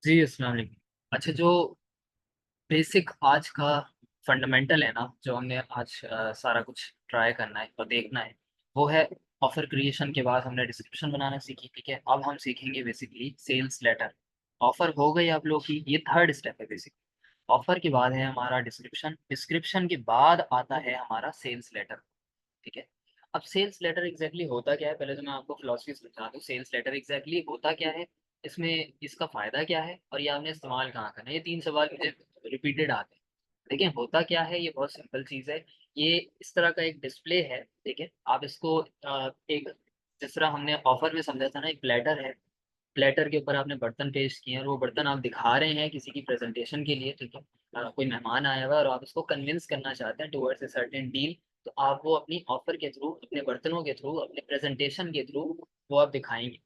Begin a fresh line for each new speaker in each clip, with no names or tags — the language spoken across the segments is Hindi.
जी, अस्सलाम वालेकुम। अच्छा, जो बेसिक आज का फंडामेंटल है ना, जो हमने आज सारा कुछ ट्राई करना है और देखना है, वो है ऑफ़र क्रिएशन के बाद हमने डिस्क्रिप्शन बनाना सीखी, ठीक है? अब हम सीखेंगे बेसिकली सेल्स लेटर। ऑफ़र हो गई आप लोग की, ये थर्ड स्टेप है बेसिकली। ऑफ़र के बाद है हमारा डिस्क्रिप्शन, डिस्क्रिप्शन के बाद आता है हमारा सेल्स लेटर, ठीक है? अब सेल्स लेटर एग्ज़ैक्टली होता क्या है? पहले तो मैं आपको फिलॉसफी समझा दूँ, सेल्स लेटर एग्ज़ैक्टली होता क्या है? इसमें इसका फ़ायदा क्या है? और ये आपने इस्तेमाल कहाँ करना है? ये 3 सवाल मुझे रिपीटेड आते हैं। देखिए, होता क्या है? ये बहुत सिंपल चीज़ है। ये इस तरह का एक डिस्प्ले है, ठीक है? आप इसको एक जिस तरह हमने ऑफ़र में समझा था ना, एक प्लेटर है। प्लेटर के ऊपर आपने बर्तन पेश किए हैं और वो बर्तन आप दिखा रहे हैं किसी की प्रेज़ेंटेशन के लिए, ठीक है? कोई मेहमान आया हुआ है और आप उसको कन्विंस करना चाहते हैं टुवर्ड्स अ सर्टेन डील, तो आप वो अपनी ऑफ़र के थ्रू, अपने बर्तनों के थ्रू, अपने प्रेज़ेंटेशन के थ्रू वो आप दिखाएँगे।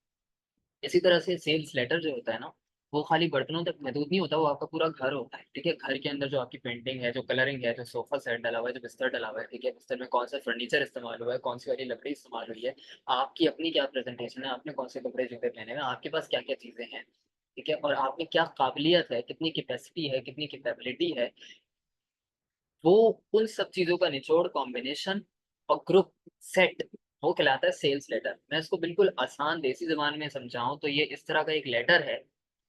इसी तरह से सेल्स लेटर जो होता है ना, वो खाली बर्तनों तक महदूद नहीं होता, वो आपका पूरा घर होता है, ठीक है? घर के अंदर जो आपकी पेंटिंग है, जो कलरिंग है, जो सोफ़ा सेट डला हुआ है, जो बिस्तर डला हुआ है, ठीक है? बिस्तर में कौन-सा फर्नीचर इस्तेमाल हुआ है, कौन-सी वाली लकड़ी इस्तेमाल हुई है, आपकी अपनी क्या प्रेज़ेंटेशन है, आपने कौन से कपड़े-जूते पहने हुए हैं, आपके पास क्या-क्या चीज़ें हैं, ठीक है? और आप में क्या काबिलियत है, कितनी कैपेसिटी है, कितनी कैपेबिलिटी है, वो उन सब चीज़ों का निचोड़ कॉम्बिनेशन और ग्रुप सेट वो कहलाता है सेल्स लेटर। मैं इसको बिल्कुल आसान देसी ज़ुबान में समझाऊँ तो ये इस तरह का एक लेटर है,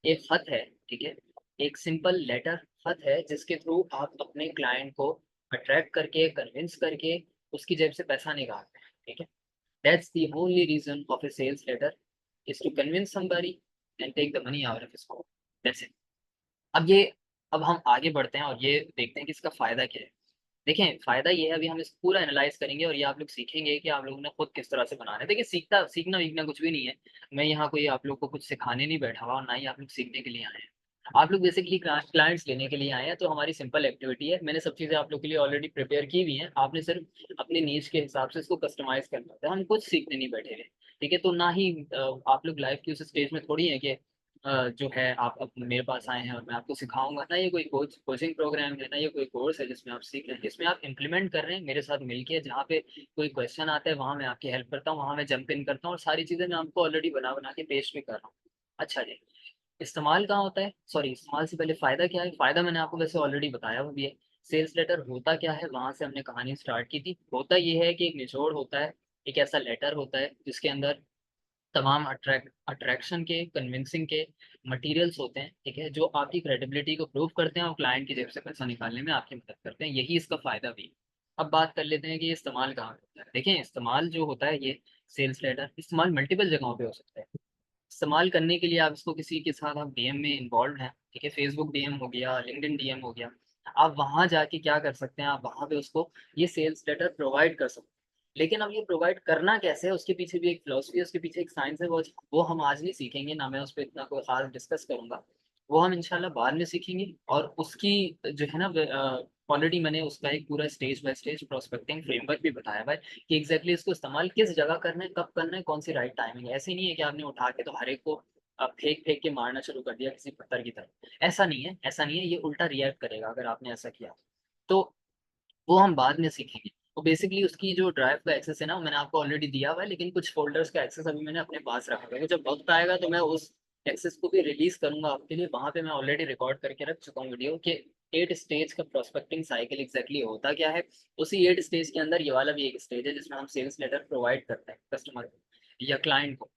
एक ख़त है, ठीक है? एक सिंपल लेटर ख़त है जिसके थ्रू आप अपने क्लाइंट को अट्रैक्ट करके, कन्विंस करके उसकी जेब से पैसा निकालते हैं, ठीक है? That's the only reason of a sales letter is to convince somebody and take the money out of his pocket, that's it. अब हम आगे बढ़ते हैं और ये देखते हैं कि इसका फ़ायदा क्या है। देखें, फ़ायदा ये है, अभी हम इसको पूरा एनालाइज़ करेंगे और ये आप लोग सीखेंगे कि आप लोगों ने खुद किस तरह से बनाना है। देखिए, सीखना-वीखना कुछ भी नहीं है। मैं यहाँ कोई आप लोग को कुछ सिखाने नहीं बैठा हुआ और ना ही आप लोग सीखने के लिए आए हैं। आप लोग बेसिकली क्लाइंट्स लेने के लिए आए हैं, तो हमारी सिंपल एक्टिविटी है। मैंने सब चीज़ें आप लोग के लिए ऑलरेडी प्रिपेयर की हुई हैं। आपने सिर्फ़ अपनी नीड्स के हिसाब से इसको कस्टमाइज़ करना होता है। हम कुछ सीखने नहीं बैठे हुए, ठीक है? तो ना ही आप लोग लाइफ़ की उस स्टेज में थोड़ी हैं कि जो है आप अब मेरे पास आए हैं और मैं आपको सिखाऊँगा। ना ये कोई कोचिंग प्रोग्राम है, ना ये कोई कोर्स है जिसमें आप सीख रहे हैं। इसमें आप इम्प्लीमेंट कर रहे हैं मेरे साथ मिलके, जहाँ पे कोई क्वेश्चन आता है वहाँ मैं आपकी हेल्प करता हूँ, वहाँ मैं जंप इन करता हूँ और सारी चीज़ें मैं आपको ऑलरेडी बना-बना के पेश भी कर रहा हूँ। अच्छा जी, इस्तेमाल कहाँ होता है? सॉरी, इस्तेमाल से पहले फ़ायदा क्या है? फ़ायदा मैंने आपको वैसे ऑलरेडी बताया हुआ भी है। सेल्स लेटर होता क्या है? वहाँ से हमने कहानी स्टार्ट की थी। होता ये है कि एक निचोड़ होता है, एक ऐसा लेटर होता है जिसके अंदर तमाम अट्रैक्शन के, कन्विंसिंग के मटीरियल्स होते हैं, ठीक है? जो आपकी क्रेडिबिलिटी को प्रूव करते हैं और क्लाइंट की जेब से पैसा निकालने में आपकी मदद करते हैं, यही इसका फ़ायदा भी है। अब बात कर लेते हैं कि ये इस्तेमाल कहाँ होता है? देखें, इस्तेमाल जो होता है ये सेल्स लेटर इस्तेमाल मल्टीपल जगहों पे हो सकता है। इस्तेमाल करने के लिए आप इसको किसी के साथ आप डीएम में इन्वॉल्व्ड हैं, ठीक है? फ़ेसबुक डीएम हो गया, लिंक्डइन डीएम हो गया। आप वहाँ जाके क्या कर सकते हैं, आप वहाँ पे उसको ये सेल्स लेटर प्रोवाइड कर सकते हैं। लेकिन अब ये प्रोवाइड करना कैसे है, उसके पीछे भी एक फ़िलॉसफ़ी है, उसके पीछे एक साइंस है, वो हम आज नहीं सीखेंगे, ना मैं उस पे इतना कोई ख़ास डिस्कस करूँगा। वो हम इंशाल्लाह बाद में सीखेंगे और उसकी जो है ना ऑलरेडी मैंने उसका एक पूरा stage by stage prospecting framework भी बताया हुआ है कि एग्ज़ैक्टली इसको इस्तेमाल किस जगह करना है, कब करना है, कौन-सी राइट टाइमिंग है। ऐसे नहीं है कि आपने उठा के तो हर एक को फेंक-फेंक के मारना शुरू कर दिया किसी पत्थर की तरह। ऐसा नहीं है, ये उल्टा रिएक्ट करेगा अगर आपने ऐसा किया। तो वो हम बाद में सीखेंगे। तो बेसिकली उसकी जो ड्राइव का एक्सेस है ना, वो मैंने आपको ऑलरेडी दिया हुआ है, लेकिन कुछ फ़ोल्डर्स का एक्सेस अभी मैंने अपने पास रखा हुआ है। जब वक़्त आएगा तो मैं उस एक्सेस को भी रिलीज़ करूँगा आपके लिए। वहाँ पे मैं ऑलरेडी रिकॉर्ड करके रख चुका हूँ वीडियो कि 8 स्टेज का प्रोस्पेक्टिंग साइकिल एग्ज़ैक्टली होता क्या है। उसी 8 स्टेज के अंदर ये वाला भी एक स्टेज है जिसमें हम सेल्स लेटर प्रोवाइड करते हैं कस्टमर को या क्लाइंट को।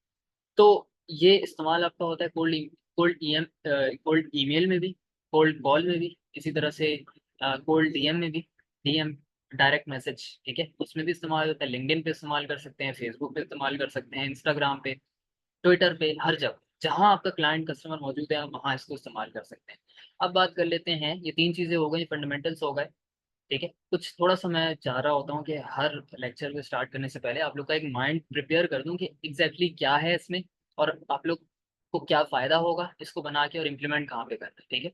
तो ये इस्तेमाल आपका होता है कोल्ड ईमेल में भी, कोल्ड कॉल में भी, इसी तरह से कोल्ड डीएम में भी, डीएम डायरेक्ट मैसेज, ठीक है? उसमें भी इस्तेमाल होता है, लिंक्डइन पे इस्तेमाल कर सकते हैं, फेसबुक पे इस्तेमाल कर सकते हैं, इंस्टाग्राम पे, ट्विटर पे, हर जगह। जहाँ आपका क्लाइंट कस्टमर मौजूद है, आप वहाँ इसको इस्तेमाल कर सकते हैं। अब बात कर लेते हैं, ये 3 चीज़ें हो गई, फंडामेंटल्स हो गए, ठीक है? कुछ थोड़ा-सा मैं चाह रहा होता हूँ कि हर लेक्चर को स्टार्ट करने से पहले आप लोग का एक माइंड प्रिपेयर कर दूँ कि एग्ज़ैक्टली क्या है इसमें और आप लोग को क्या फ़ायदा होगा इसको बना के और इम्प्लीमेंट कहाँ पे करना है, ठीक है?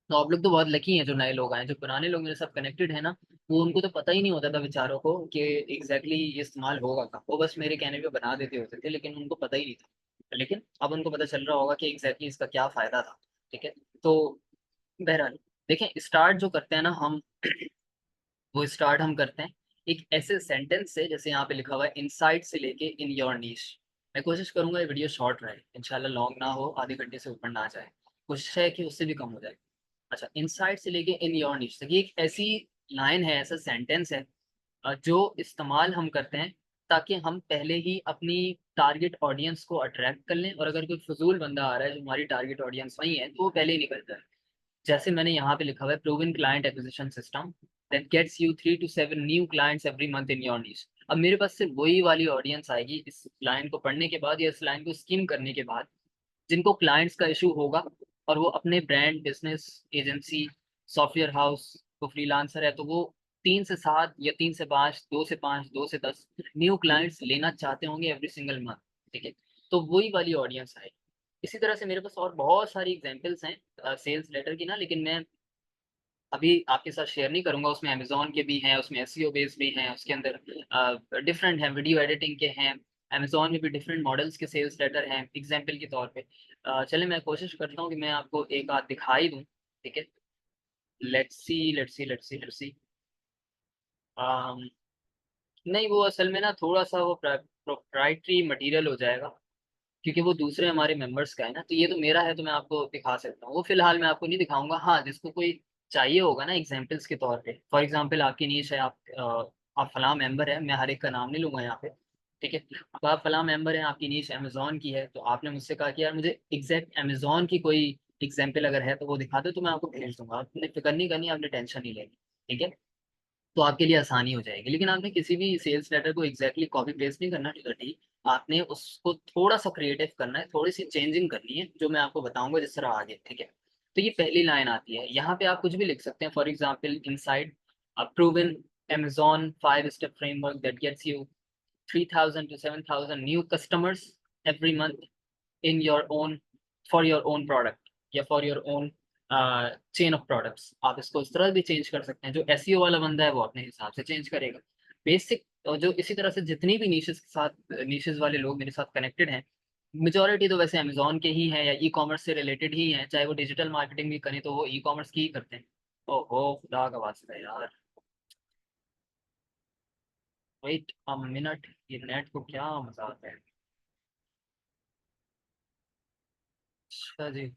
तो आप लोग तो बहुत लकी हैं जो नए लोग आए हैं, जो पुराने लोग मेरे साथ कनेक्टेड हैं ना, वो उनको तो पता ही नहीं होता था बेचारों को कि एग्ज़ैक्टली ये इस्तेमाल होगा कहाँ? वो बस मेरे कहने पे बना देते होते थे, लेकिन उनको पता ही नहीं था। लेकिन अब उनको पता चल रहा होगा कि एग्ज़ैक्टली इसका क्या फ़ायदा था, ठीक है? तो बहरहाल, देखें, स्टार्ट जो करते हैं ना हम वो स्टार्ट हम करते हैं एक ऐसे सेंटेंस से जैसे यहाँ पे लिखा हुआ है इनसाइट से लेके इन योर नीश। मैं कोशिश करूँगा ये वीडियो शॉर्ट रहे, इंशाल्लाह लॉन्ग ना हो, आधे घंटे से ऊपर ना जाए। कोशिश है कि उससे भी कम हो जाए। अच्छा, इनसाइट से लेके इन योर निश तक, ये एक ऐसी लाइन है, ऐसा सेंटेंस है जो इस्तेमाल हम करते हैं ताकि हम पहले ही अपनी टारगेट ऑडियंस को अट्रैक्ट कर लें, और अगर कोई फ़िज़ूल बंदा आ रहा है जो हमारी टारगेट ऑडियंस नहीं है, तो वो पहले ही निकल जाए। जैसे मैंने यहाँ पे लिखा हुआ है, proven client acquisition system that gets you 3 to 7 new clients every month in your niche. अब मेरे पास सिर्फ वही वाली ऑडियंस आएगी इस लाइन को पढ़ने के बाद या इस लाइन को स्किम करने के बाद, जिनको क्लाइंट्स का इशू होगा और वो अपने brand, business, agency, software house, तो फ्रीलांसर है तो वो 3 से 7 या 3 से 5, 2 से 5, 2 से 10 न्यू क्लाइंट्स लेना चाहते होंगे एवरी सिंगल मंथ, ठीक है? तो वही वाली ऑडियंस आएगी। इसी तरह से मेरे पास और बहुत सारी एग्ज़ाम्पल्स हैं सेल्स लेटर की ना, लेकिन मैं अभी आपके साथ शेयर नहीं करूँगा। उसमें अमेज़न के भी हैं, उसमें एसईओ बेस्ड भी हैं, उसके अंदर डिफरेंट हैं, वीडियो एडिटिंग के हैं, अमेज़न में भी डिफरेंट मॉडल्स के सेल्स लेटर हैं, एग्ज़ाम्पल के तौर पे। चलिए मैं कोशिश करता हूँ कि मैं आपको एक आध दिखा ही दूँ, ठीक है? Let's see. अम, नहीं, वो असल में ना थोड़ा-सा वो प्रोप्राइटरी मटीरियल हो जाएगा, क्योंकि वो दूसरे हमारे मेंबर्स का है ना, तो ये तो मेरा है तो मैं आपको दिखा सकता हूँ। वो फ़िलहाल मैं आपको नहीं दिखाऊँगा। हाँ, जिसको कोई चाहिए होगा ना एग्ज़ाम्पल्स के तौर पे, फॉर एग्ज़ाम्पल आपकी नीश है, आप फलाँ मेंबर हैं, मैं हर एक का नाम नहीं लूँगा यहाँ पे, ठीक है? अब आप फलाँ मेंबर हैं, आपकी नीश अमेज़न की है, तो आपने मुझसे कहा कि यार मुझे एग्ज़ैक्ट अमेज़न की कोई एग्ज़ाम्पल अगर है तो वो दिखा दो, तो मैं आपको भेज दूँगा। आपने फ़िक्र नहीं करनी, आपने टेंशन नहीं लेनी, ठीक है? तो आपके लिए आसानी हो जाएगी। लेकिन आपने किसी भी सेल्स लेटर को एग्ज़ैक्टली कॉपी पेस्ट नहीं करना, ठीक। आपने उसको थोड़ा-सा क्रिएटिव करना है, थोड़ी-सी चेंजिंग करनी है, जो मैं आपको बताऊँगा जिस तरह आगे, ठीक है? तो ये पहली लाइन आती है, यहाँ पे आप कुछ भी लिख सकते हैं, for example inside a proven Amazon 5 step framework that gets you 3000 to 7000 new customers every month in your own for your own product या for your own chain of products. आप इसको इस तरह भी चेंज कर सकते हैं। जो एसईओ वाला बंदा है वो अपने हिसाब से चेंज करेगा। बेसिक जो इसी तरह से जितनी भी निशेज़ के साथ निशेज़ वाले लोग मेरे साथ कनेक्टेड हैं, मेजॉरिटी तो वैसे अमेज़न के ही हैं या ई-कॉमर्स से रिलेटेड ही हैं, चाहे वो डिजिटल मार्केटिंग भी करें तो वो ई-कॉमर्स की ही करते हैं। ओहो! खुदा का वास्ता यार, वेट अ मिनट, ये नेट को क्या मज़ाक है। अच्छा जी।